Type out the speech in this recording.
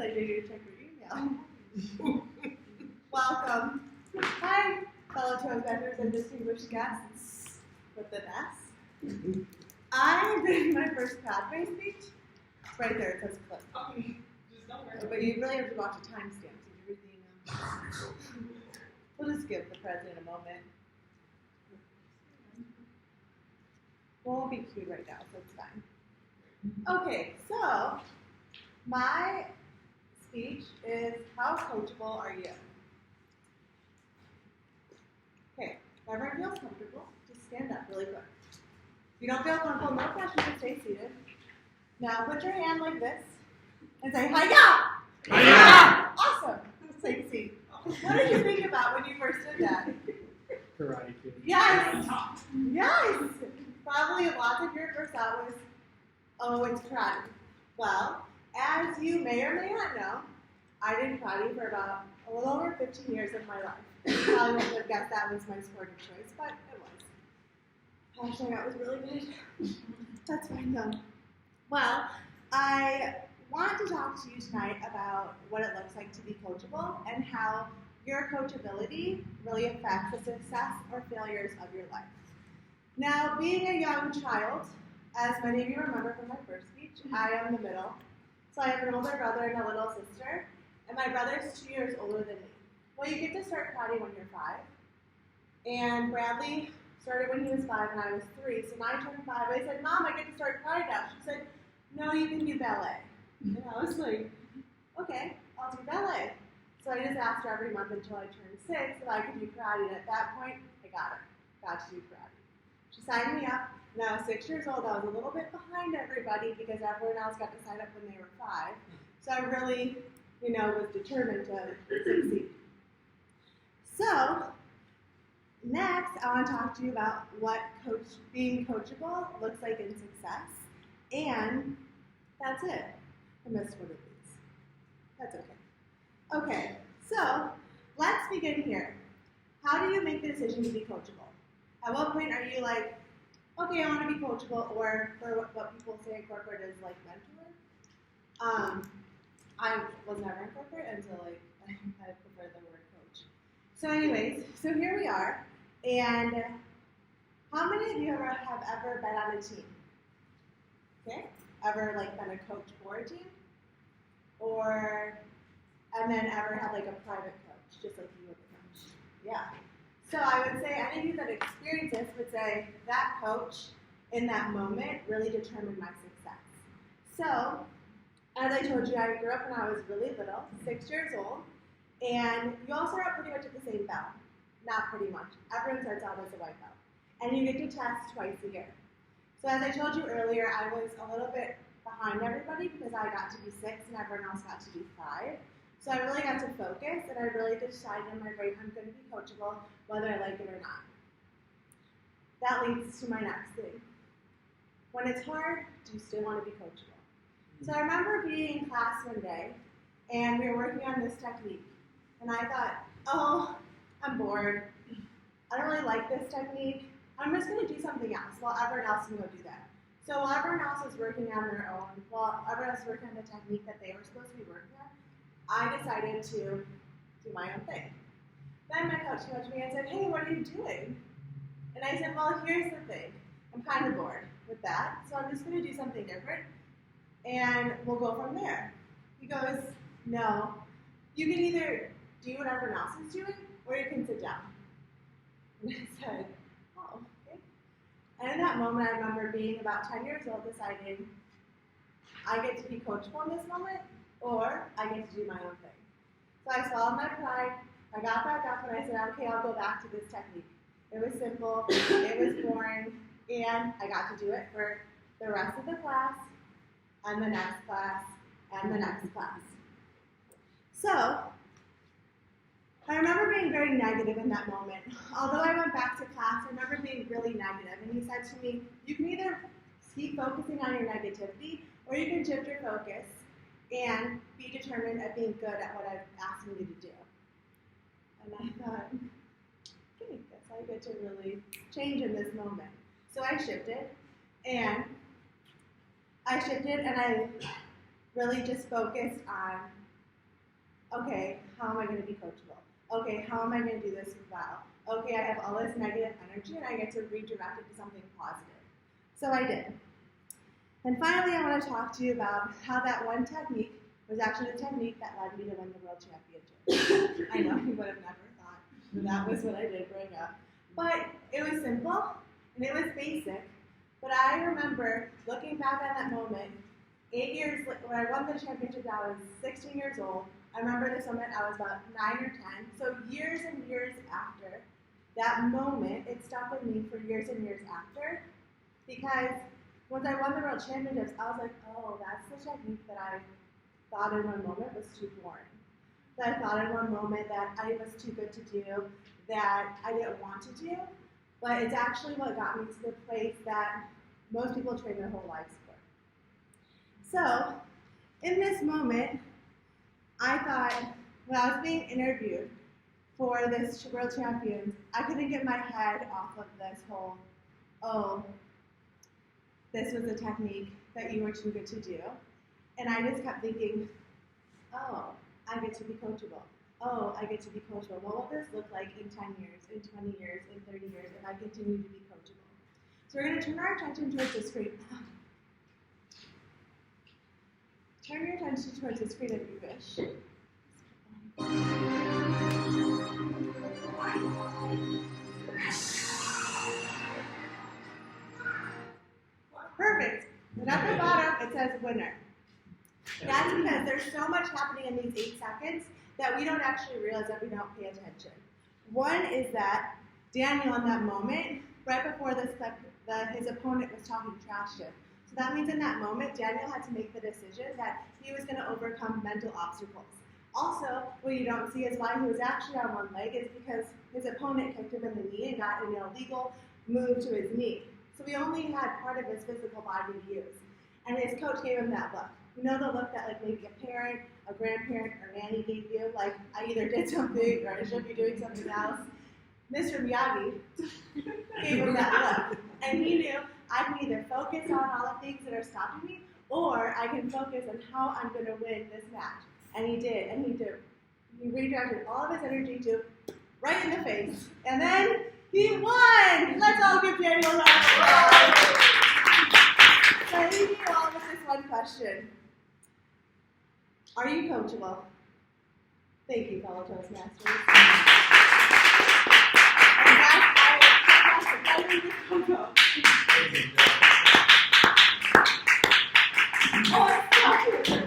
I did you check your email. Welcome. Hi, fellow Toastmasters and distinguished guests with an S. I'm doing my first pathway speech. Right there, it says clip. Just don't worry. But you really have to watch the timestamp. Did you read the email? We'll just give the president a moment. Won't be cued right now, so it's fine. Okay, so my speech is, how coachable are you? Okay, if everyone feels comfortable, just stand up really quick. If you don't feel comfortable, no pressure to stay seated. Now put your hand like this and say, hi-ya! Hi-ya! Awesome. Take a seat. What did you think about when you first did that? Karate Kid. Yes! Yes! Probably lots of your first thought was, oh, it's karate. Well, as you may or may not know, I did karate for about a little over 15 years of my life. You probably wouldn't have guessed that was my sport of choice, but it was. Actually, that was really good. That's fine though. Well, I want to talk to you tonight about what it looks like to be coachable and how your coachability really affects the success or failures of your life. Now, being a young child, as many of you remember from my first speech, I am the middle. So I have an older brother and a little sister, and my brother's 2 years older than me. Well, you get to start karate when you're 5, and Bradley started when he was 5 and I was 3. So when I turned 5, I said, Mom, I get to start karate now. She said, no, you can do ballet. And I was like, okay, I'll do ballet. So I just asked her every month until I turned 6 if I could do karate, and at that point, I got to do karate. She signed me up. When I was 6 years old, I was a little bit behind everybody because everyone else got to sign up when they were 5. So I really, was determined to succeed. So, next, I want to talk to you about what being coachable looks like in success. And that's it. I missed one of these. That's okay. Okay, so let's begin here. How do you make the decision to be coachable? At what point are you like, okay, I want to be coachable, or for what people say in corporate is like mentor? I was never in corporate until I prefer the word coach. So anyways, so here we are, and how many of you have ever been on a team? Okay, ever been a coach for a team? And then ever had a private coach, just like you with a coach? Yeah. So I would say any of you that experience this would say that coach in that moment really determined my success. So, as I told you, I grew up when I was really little, 6 years old, and you all start out pretty much at the same belt. Not pretty much. Everyone starts out as a white belt. And you get to test twice a year. So as I told you earlier, I was a little bit behind everybody because I got to be 6 and everyone else got to do 5. So I really got to focus, and I really decided in my brain I'm going to be coachable whether I like it or not. That leads to my next thing. When it's hard, do you still want to be coachable? So I remember being in class one day, and we were working on this technique. And I thought, oh, I'm bored. I don't really like this technique. I'm just going to do something else while everyone else can go do that. So while everyone else was working on their own, while everyone else was working on the technique that they were supposed to be working on, I decided to do my own thing. Then my coach came up to me and said, hey, what are you doing? And I said, well, here's the thing. I'm kind of bored with that, so I'm just going to do something different, and we'll go from there. He goes, no, you can either do what everyone else is doing, or you can sit down. And I said, oh, okay. And in that moment, I remember being about 10 years old, deciding I get to be coachable in this moment, or I get to do my own thing. So I swallowed my pride, I got back up, and I said, okay, I'll go back to this technique. It was simple, it was boring, and I got to do it for the rest of the class, and the next class, and the next class. So, I remember being very negative in that moment. Although I went back to class, I remember being really negative, and he said to me, you can either keep focusing on your negativity, or you can shift your focus and be determined at being good at what I'm asking you to do. And I thought, okay, guess I get to really change in this moment. So I shifted, and I really just focused on okay, how am I going to be coachable? Okay, how am I going to do this well? Okay, I have all this negative energy and I get to redirect it to something positive. So I did. And finally, I want to talk to you about how that one technique was actually the technique that led me to win the world championship. I know you would have never thought that was what I did growing up. But it was simple and it was basic. But I remember looking back on that moment, 8 years when I won the championship, I was 16 years old. I remember this moment, I was about 9 or 10. So years and years after that moment, it stuck with me for years and years after. Because once I won the world championships, I was like, oh, that's the technique that I thought in one moment was too boring. That I thought in one moment that I was too good to do, that I didn't want to do. But it's actually what got me to the place that most people train their whole lives for. So, in this moment, I thought, when I was being interviewed for this World Champions, I couldn't get my head off of this whole, oh, this was a technique that you were too good to do. And I just kept thinking, oh, I get to be coachable. Oh, I get to be coachable. What will this look like in 10 years, in 20 years, in 30 years if I continue to be coachable? So we're going to turn our attention towards the screen. Turn your attention towards the screen if you wish. Perfect. And at the bottom, it says winner. That's because there's so much happening in these 8 seconds that we don't actually realize that we don't pay attention. One is that Daniel, in that moment, right before this clip, his opponent was talking trash to him. So that means in that moment, Daniel had to make the decision that he was going to overcome mental obstacles. Also, what you don't see is why he was actually on one leg is because his opponent kicked him in the knee and got an illegal move to his knee. So he only had part of his physical body to use. And his coach gave him that look. You know the look that like maybe a parent, a grandparent, or nanny gave you? Like, I either did something or I should be doing something else. Mr. Miyagi gave him that look. And he knew I can either focus on all the things that are stopping me, or I can focus on how I'm going to win this match. And he did, and he did. He redirected all of his energy to right in the face. And then he won! Let's all give Daniel a round of applause. So I leave you all with this one question. Are you coachable? Thank you, fellow Toastmasters. And that's I leave you coach. Oh, it's